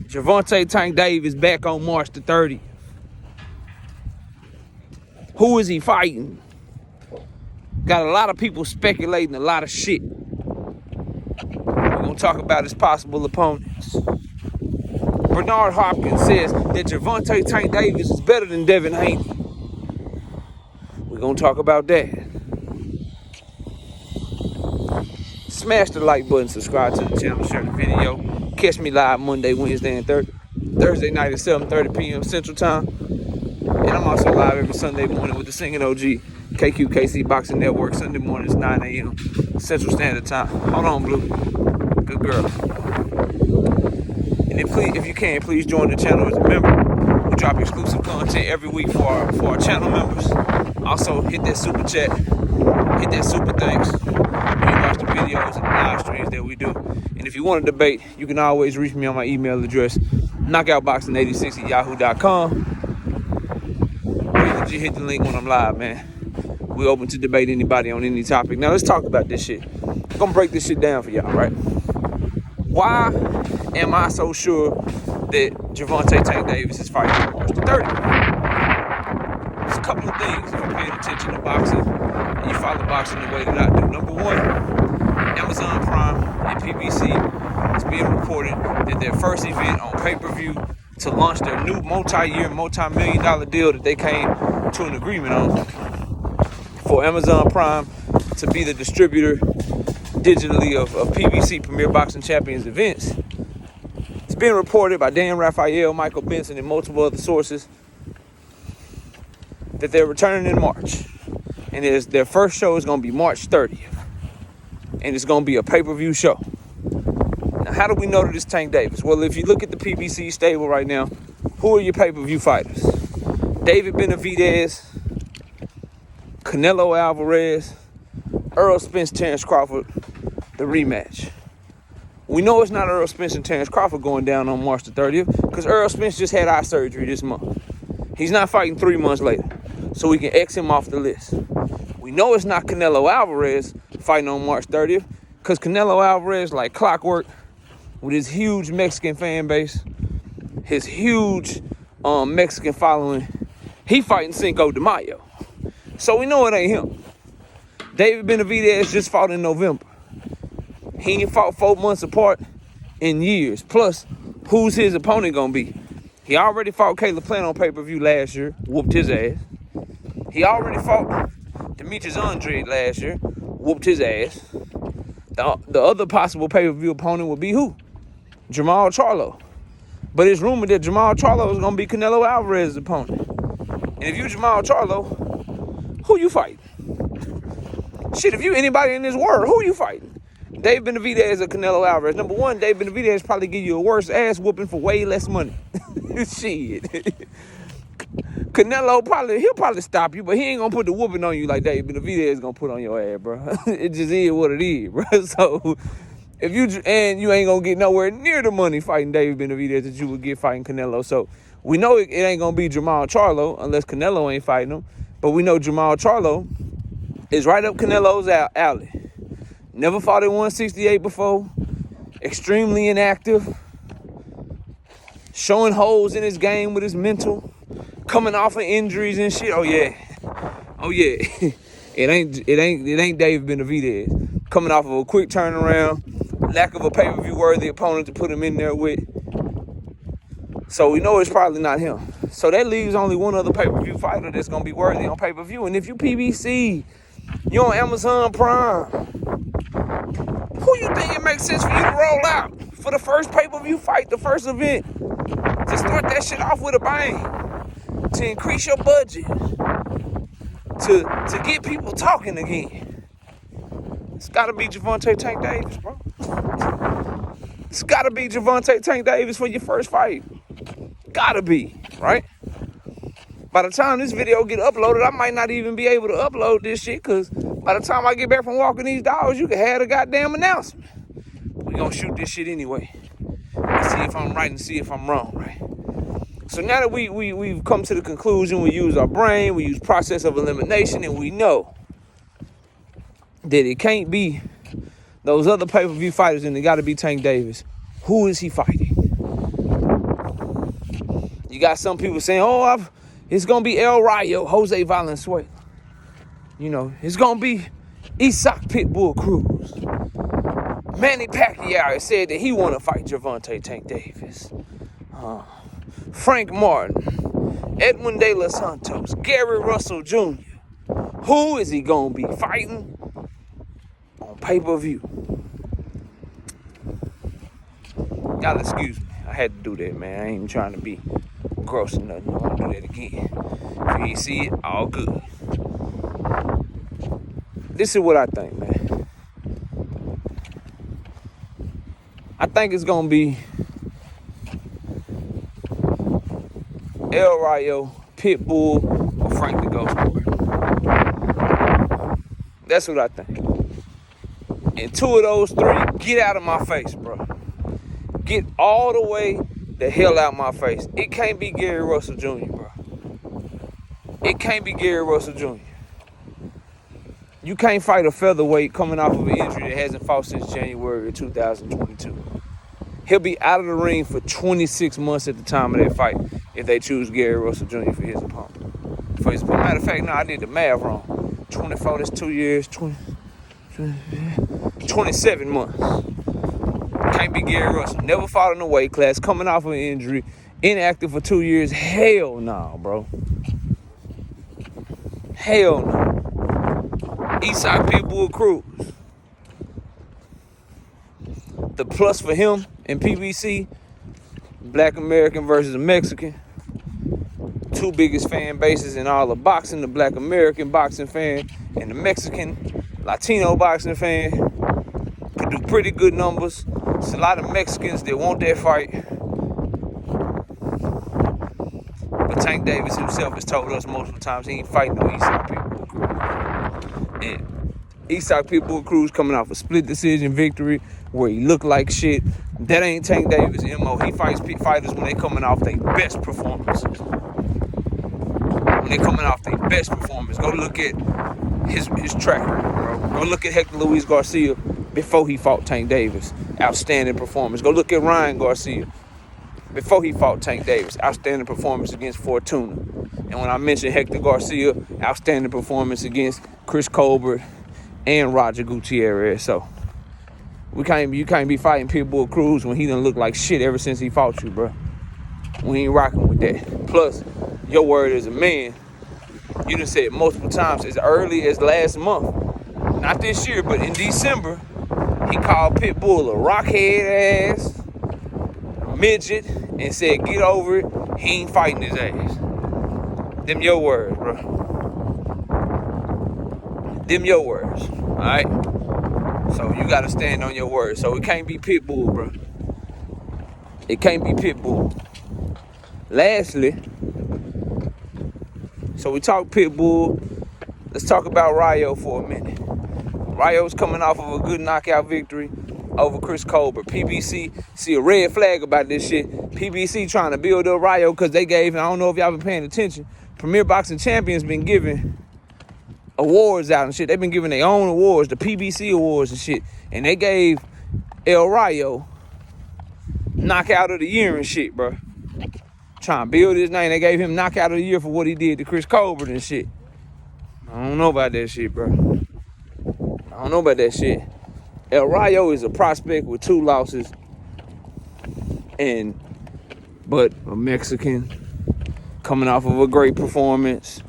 Gervonta Tank Davis back on March the 30th. Who is he fighting? Got a lot of people speculating a lot of shit. We're going to talk about his possible opponents. Bernard Hopkins says that Gervonta Tank Davis is better than Devin Haney. We're going to talk about that. Smash the like button, subscribe to the channel, share the video. Catch me live Monday, Wednesday, and Thursday night at 7:30 p.m. Central Time. And I'm also live every Sunday morning with the Singing OG, KQKC Boxing Network, Sunday mornings, 9 a.m. Central Standard Time. Hold on, Blue. Good girl. And if you can, please join the channel as a member. We drop exclusive content every week for our channel members. Also, hit that super chat. Hit that super thanks. You can watch the videos and the live streams that we do. And if you want to debate, you can always reach me on my email address, knockoutboxing86@yahoo.com. Or you can just hit the link when I'm live, man. We're open to debate anybody on any topic. Now, let's talk about this shit. I'm going to break this shit down for y'all, right? Why am I so sure that Gervonta Tank Davis is fighting on March the 30th? There's a couple of things if you're paying attention to boxing and you follow boxing the way that I do. Number one, Amazon Prime and PBC is being reported that their first event on pay-per-view to launch their new multi-year, multi-million-dollar deal that they came to an agreement on for Amazon Prime to be the distributor digitally of PBC Premier Boxing Champions events. It's being reported by Dan Raphael, Michael Benson, and multiple other sources that they're returning in March. And their first show is going to be March 30th. And it's going to be a pay-per-view show. Now, how do we know that it's Tank Davis? Well, if you look at the PBC stable right now, who are your pay-per-view fighters? David Benavidez, Canelo Alvarez, Errol Spence, Terrence Crawford, the rematch. We know it's not Errol Spence and Terrence Crawford going down on March the 30th because Errol Spence just had eye surgery this month. He's not fighting 3 months later, so we can X him off the list. We know it's not Canelo Alvarez fighting on March 30th because Canelo Alvarez, like clockwork, with his huge Mexican fan base, his huge Mexican following, he fighting Cinco de Mayo. So we know it ain't him. David Benavidez just fought in November. He ain't fought 4 months apart in years. Plus, who's his opponent gonna be? He already fought Caleb Plant on pay-per-view last year, whooped his ass. He already fought Demetrius Andrade last year, whooped his ass. The other possible pay-per-view opponent would be who? Jamal Charlo. But it's rumored that Jamal Charlo is gonna be Canelo Alvarez's opponent. And if you Jamal Charlo, who you fighting? Shit, if you anybody in this world, who you fighting? Dave Benavidez or Canelo Alvarez? Number one, Dave Benavidez probably give you a worse ass whooping for way less money. Shit. Canelo he'll probably stop you, but he ain't gonna put the whooping on you like Dave Benavidez gonna put on your ass, bro. It just is what it is, bro. So if you ain't gonna get nowhere near the money fighting Dave Benavidez that you would get fighting Canelo. So we know it ain't gonna be Jamal Charlo unless Canelo ain't fighting him. But we know Jamal Charlo is right up Canelo's alley. Never fought at 168 before. Extremely inactive. Showing holes in his game with his mental. Coming off of injuries and shit. Oh yeah. It ain't Dave Benavidez. Coming off of a quick turnaround. Lack of a pay-per-view worthy opponent to put him in there with. So we know it's probably not him. So that leaves only one other pay-per-view fighter that's going to be worthy on pay-per-view. And if you PBC, you on Amazon Prime, who you think it makes sense for you to roll out for the first pay-per-view fight, the first event? To start that shit off with a bang. To increase your budget. To get people talking again. It's got to be Gervonta Tank Davis, bro. It's got to be Gervonta Tank Davis for your first fight. Gotta be, right? By the time this video get uploaded, I might not even be able to upload this shit because by the time I get back from walking these dogs, you can have a goddamn announcement. We're gonna shoot this shit anyway. Let's see if I'm right and see if I'm wrong, right? So now that we've come to the conclusion, we use our brain, we use process of elimination, and we know that it can't be those other pay-per-view fighters and it gotta be Tank Davis. Who is he fighting? You got some people saying, oh, it's going to be El Rayo, Jose Valenzuela. You know, it's going to be Isaac Pitbull Cruz. Manny Pacquiao said that he want to fight Gervonta Tank Davis. Frank Martin, Edwin De Los Santos, Gary Russell Jr. Who is he going to be fighting on pay-per-view? Y'all excuse me. I had to do that, man. I ain't even trying to be gross or nothing. I want to do that again. If you ain't see it, all good. This is what I think, man. I think it's going to be El Rayo, Pitbull, or Frank the Ghost Boy. That's what I think. And two of those three, get out of my face, bro. Get all the way the hell out my face. It can't be Gary Russell Jr., bro. It can't be Gary Russell Jr. You can't fight a featherweight coming off of an injury that hasn't fought since January of 2022. He'll be out of the ring for 26 months at the time of that fight if they choose Gary Russell Jr. for his opponent. Matter of fact, no, I did the math wrong. 24, that's 2 years, 27 months. Can't be Gary Russell. Never fought in the weight class, coming off of an injury, inactive for 2 years. Hell no, bro. Hell no. Eastside Pitbull Cruz. The plus for him in PBC, Black American versus a Mexican. Two biggest fan bases in all of boxing, the Black American boxing fan and the Mexican Latino boxing fan. Could do pretty good numbers. It's a lot of Mexicans that want that fight. But Tank Davis himself has told us multiple times he ain't fighting no Eastside Pitbull Cruz. And Eastside Pitbull Cruz coming off a split decision victory where he looked like shit. That ain't Tank Davis' MO. He fights fighters when they coming off their best performances. When they coming off their best performance. Go look at his track record, bro. Go look at Hector Luis Garcia before he fought Tank Davis. Outstanding performance. Go look at Ryan Garcia before he fought Tank Davis. Outstanding performance against Fortuna. And when I mentioned Hector Garcia, outstanding performance against Chris Colbert and Roger Gutierrez. So you can't be fighting Pitbull Cruz when he done look like shit ever since he fought you, bro. We ain't rocking with that. Plus, your word as a man, you done said multiple times as early as last month. Not this year, but in December, he called Pitbull a rockhead ass, midget, and said, get over it. He ain't fighting his ass. Them your words, bro. Them your words, all right? So you got to stand on your words. So it can't be Pitbull, bro. It can't be Pitbull. Lastly, so we talk Pitbull. Let's talk about Rayo for a minute. Rayo's coming off of a good knockout victory over Chris Colbert. PBC, see a red flag about this shit. PBC trying to build up Rayo because they gave, I don't know if y'all been paying attention, Premier Boxing Champions been giving awards out and shit. They've been giving their own awards, the PBC awards and shit. And they gave El Rayo knockout of the year and shit, bro. Trying to build his name. They gave him knockout of the year for what he did to Chris Colbert and shit. I don't know about that shit, bro. I don't know about that shit. El Rayo is a prospect with 2 losses. But a Mexican coming off of a great performance.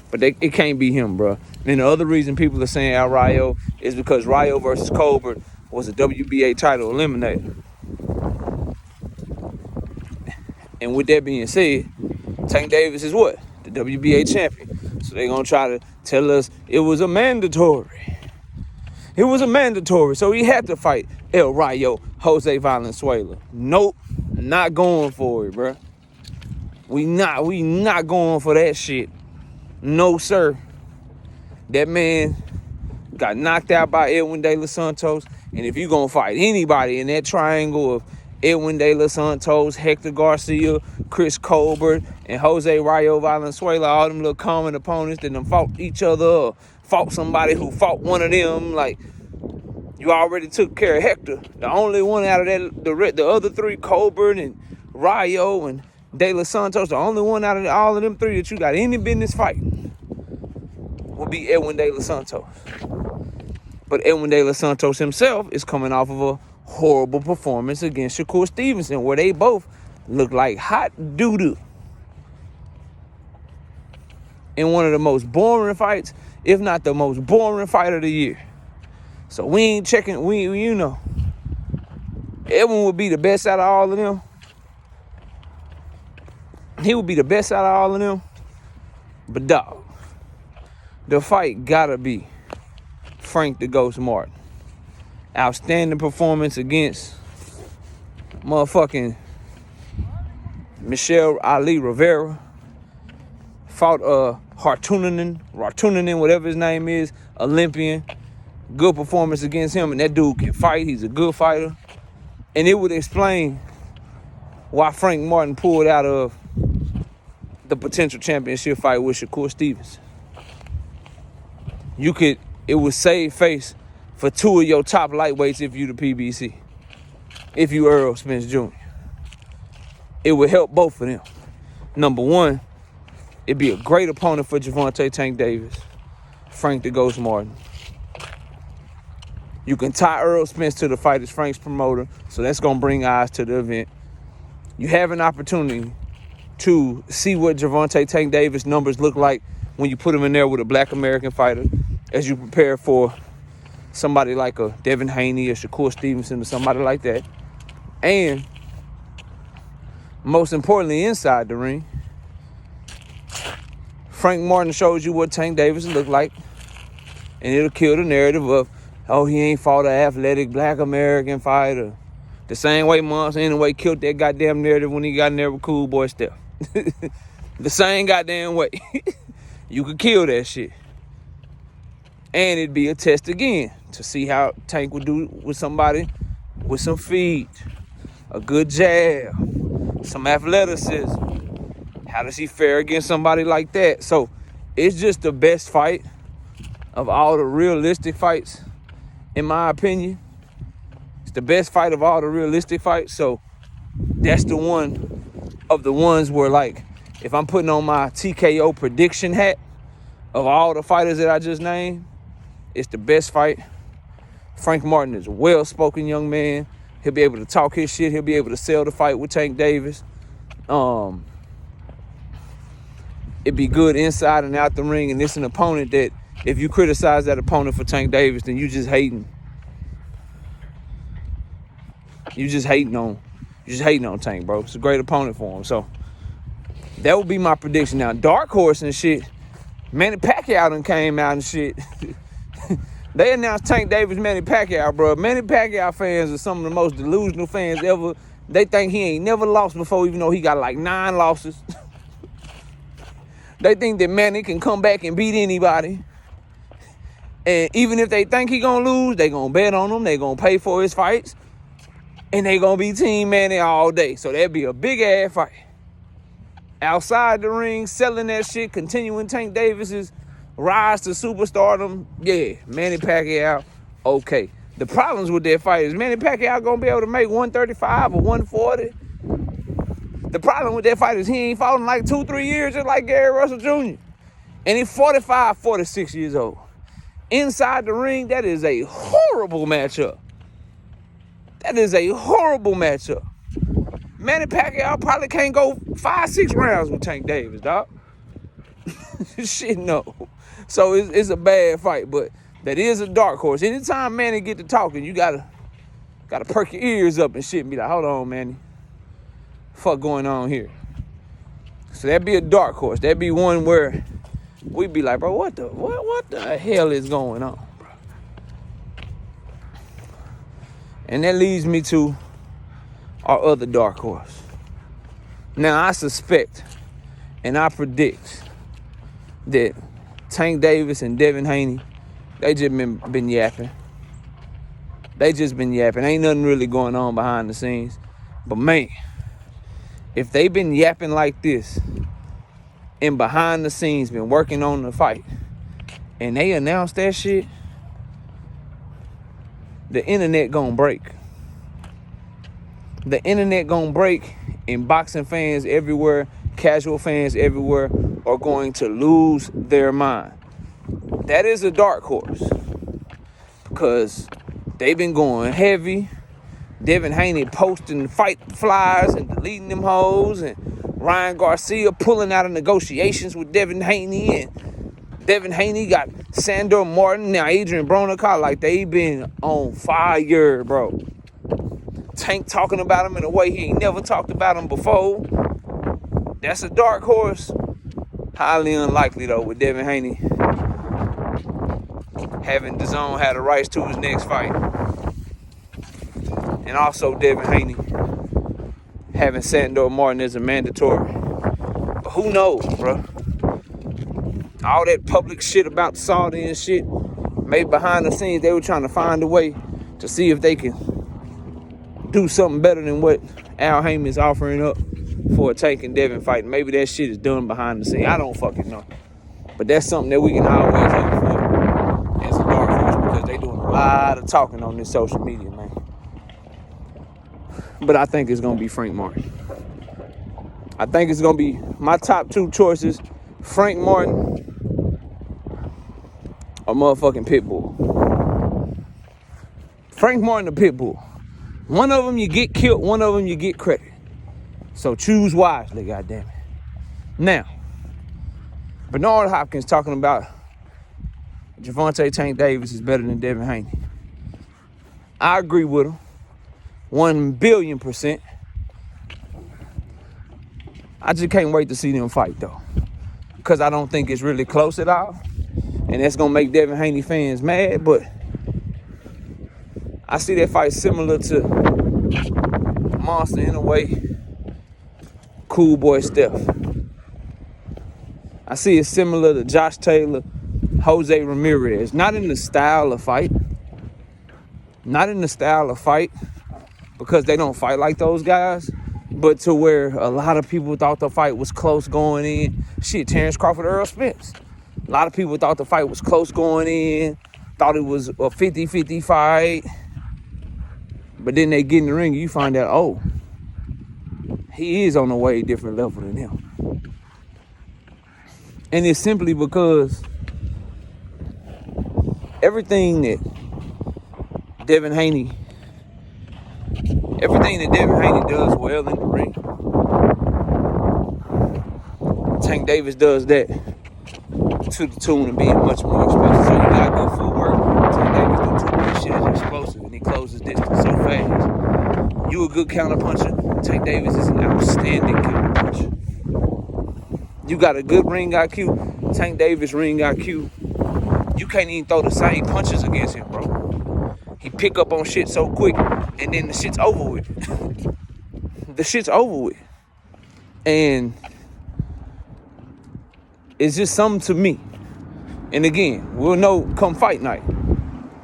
But it can't be him, bro. And the other reason people are saying El Rayo is because Rayo versus Colbert was a WBA title eliminator. And with that being said, Tank Davis is what? The WBA champion. So they're going to try to tell us it was a mandatory. It was a mandatory. So he had to fight El Rayo, Jose Valenzuela. Nope, not going for it, bro. We not going for that shit. No, sir. That man got knocked out by Edwin De Los Santos. And if you're going to fight anybody in that triangle of Edwin De Los Santos, Hector Garcia, Chris Colbert, and Jose Rayo Valenzuela, all them little common opponents that done fought each other or fought somebody who fought one of them, like, you already took care of Hector. The only one out of that, the other 3, Colbert and Rayo and De Los Santos, the only one out of all of them three that you got any business fighting will be Edwin De Los Santos. But Edwin De Los Santos himself is coming off of a horrible performance against Shakur Stevenson, where they both look like hot doo-doo. In one of the most boring fights, if not the most boring fight of the year. So we ain't checking, you know. Edwin would be the best out of all of them. He would be the best out of all of them. But dog, the fight gotta be Frank the Ghost Martin. Outstanding performance against motherfucking Michelle Ali Rivera. Fought Hartunanen, whatever his name is, Olympian. Good performance against him, and that dude can fight. He's a good fighter. And it would explain why Frank Martin pulled out of the potential championship fight with Shakur Stevenson. It would save face for two of your top lightweights if you the PBC. If you Errol Spence Jr. It would help both of them. Number one, it'd be a great opponent for Gervonta Tank Davis, Frank the Ghost Martin. You can tie Errol Spence to the fight as Frank's promoter, so that's going to bring eyes to the event. You have an opportunity to see what Gervonta Tank Davis numbers look like when you put him in there with a black American fighter as you prepare for somebody like a Devin Haney or Shakur Stevenson or somebody like that. And most importantly, inside the ring, Frank Martin shows you what Tank Davis look like, and it'll kill the narrative of, oh, he ain't fought an athletic black American fighter. The same way Monster anyway killed that goddamn narrative when he got in there with Cool Boy Steph. The same goddamn way. You could kill that shit. And it'd be a test again to see how Tank would do with somebody with some feet, a good jab, some athleticism. How does he fare against somebody like that? So it's just the best fight of all the realistic fights, in my opinion. It's the best fight of all the realistic fights. So that's the one of the ones where, like, if I'm putting on my TKO prediction hat of all the fighters that I just named, it's the best fight. Frank Martin is a well-spoken young man. He'll be able to talk his shit. He'll be able to sell the fight with Tank Davis. It'd be good inside and out the ring, and it's an opponent that, if you criticize that opponent for Tank Davis, then you just hating. You just hating on Tank, bro. It's a great opponent for him. So that would be my prediction. Now, Dark Horse and shit, Manny Pacquiao done came out and shit. They announced Tank Davis, Manny Pacquiao, bro. Manny Pacquiao fans are some of the most delusional fans ever. They think he ain't never lost before, even though he got like 9 losses. They think that Manny can come back and beat anybody. And even if they think he gonna lose, they gonna bet on him. They gonna pay for his fights. And they gonna be Team Manny all day. So that'd be a big-ass fight. Outside the ring, selling that shit, continuing Tank Davis's rise to superstardom. Yeah, Manny Pacquiao, okay. The problems with that fight is Manny Pacquiao gonna be able to make 135 or 140. The problem with that fight is he ain't fought in like 2-3 years, just like Gary Russell Jr. And he's 45, 46 years old. Inside the ring, that is a horrible matchup. That is a horrible matchup. Manny Pacquiao probably can't go 5-6 rounds with Tank Davis, dog. Shit, no. So it's a bad fight, but that is a dark horse. Anytime Manny get to talking, you gotta perk your ears up and shit and be like, hold on, Manny. Fuck going on here? So that'd be a dark horse. That'd be one where we'd be like, bro, what the hell is going on, bro? And that leads me to our other dark horse. Now, I suspect and I predict that Tank Davis and Devin Haney, they just been yapping. They just been yapping. Ain't nothing really going on behind the scenes. But man, if they been yapping like this and behind the scenes been working on the fight and they announced that shit, the internet gonna break. The internet gonna break and boxing fans everywhere, casual fans everywhere are going to lose their mind. That is a dark horse because they've been going heavy. Devin Haney posting fight flyers and deleting them hoes, and Ryan Garcia pulling out of negotiations with Devin Haney, and Devin Haney got Sandor Martin, now Adrian Bronicott, like they been on fire, bro. Tank talking about him in a way he ain't never talked about him before. That's a dark horse. Highly unlikely though with Devin Haney having DAZN had the rights to his next fight. And also Devin Haney having Sandor Martin as a mandatory. But who knows, bro? All that public shit about Saudi and shit, maybe behind the scenes they were trying to find a way to see if they can do something better than what Al Haymon is offering up for a Tank and Devin fight. Maybe that shit is done behind the scenes. I don't fucking know. But that's something that we can always hope for as a dark horse because they doing a lot of talking on this social media, man. But I think it's going to be Frank Martin. I think it's going to be my top two choices, Frank Martin or motherfucking Pitbull. Frank Martin or Pitbull. One of them you get killed, one of them you get credit. So choose wisely, goddammit. Now, Bernard Hopkins talking about Gervonta Tank Davis is better than Devin Haney. I agree with him. 1,000,000,000%. I just can't wait to see them fight though. Because I don't think it's really close at all. And that's gonna make Devin Haney fans mad, but I see that fight similar to Monster in a way. Cool Boy Steph. I see it similar to Josh Taylor, Jose Ramirez. Not in the style of fight. Not in the style of fight because they don't fight like those guys. But to where a lot of people thought the fight was close going in. Shit, Terrence Crawford, Earl Spence. A lot of people thought the fight was close going in. Thought it was a 50-50 fight. But then they get in the ring and you find out, oh, he is on a way different level than him. And it's simply because everything that Devin Haney does well in the ring, Tank Davis does that to the tune of being much more explosive. So you got good footwork. Tank Davis do too much shit is explosive and he closes distance so fast. You a good counterpuncher. Tank Davis is an outstanding counterpuncher. You got a good ring IQ. Tank Davis ring IQ. You can't even throw the same punches against him, bro. He pick up on shit so quick, and then the shit's over with. The shit's over with. And it's just something to me. And again, we'll know come fight night.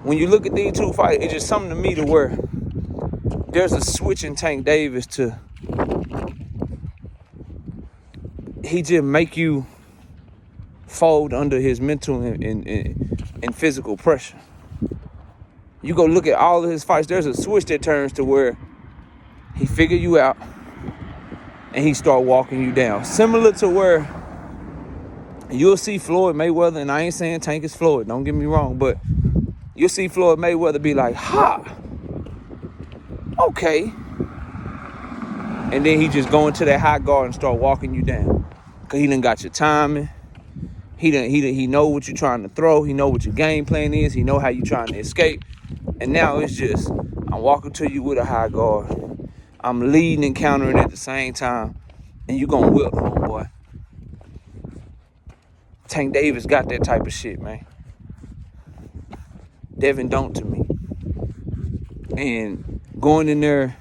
When you look at these two fights, it's just something to me to where there's a switch in Tank Davis to he just make you fold under his mental and physical pressure. You go look at all of his fights, there's a switch that turns to where he figure you out and he start walking you down. Similar to where you'll see Floyd Mayweather, and I ain't saying Tank is Floyd, don't get me wrong, but you'll see Floyd Mayweather be like, ha, okay. And then he just go into that high guard and start walking you down. Cause he done got your timing. He know what you're trying to throw. He know what your game plan is. He know how you trying to escape. And now it's just, I'm walking to you with a high guard. I'm leading and countering at the same time. And you gonna whip, homeboy. Tank Davis got that type of shit, man. Devin don't to me. And going in there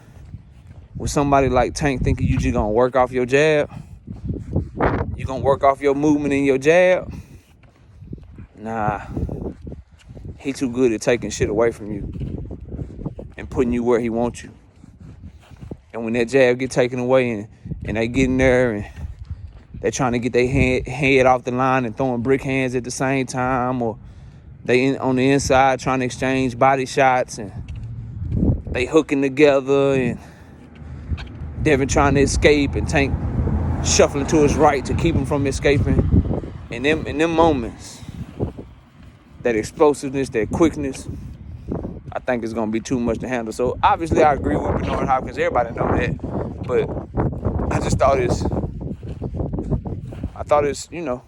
with somebody like Tank thinking you just gonna work off your jab, you gonna work off your movement and your jab, nah. He too good at taking shit away from you and putting you where he wants you. And when that jab get taken away and they get in there and they trying to get their head off the line and throwing brick hands at the same time, or they on the inside trying to exchange body shots and they hooking together and Devin trying to escape and Tank shuffling to his right to keep him from escaping. In them moments, that explosiveness, that quickness, I think it's going to be too much to handle. So obviously I agree with Bernard Hopkins. Everybody know that. But I just thought it's, you know,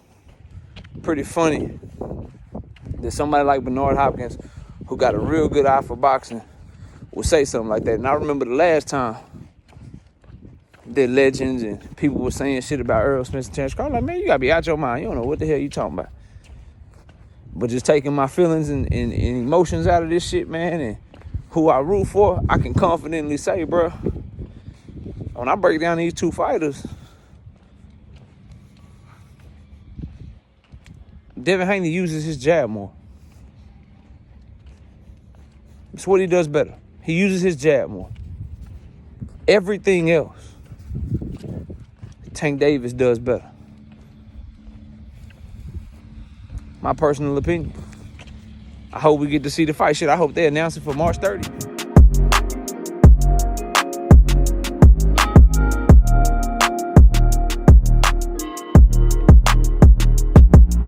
pretty funny that somebody like Bernard Hopkins, who got a real good eye for boxing, would say something like that. And I remember the last time that legends and people were saying shit about Errol Spence and Terrence Crawford. Like, man, you gotta be out your mind. You don't know what the hell you talking about. But just taking my feelings and emotions out of this shit, man, and who I root for, I can confidently say, bro, when I break down these two fighters, Devin Haney uses his jab more. It's what he does better. He uses his jab more. Everything else, Tank Davis does better. My personal opinion. I hope we get to see the fight. Shit, I hope they announce it for March 30th.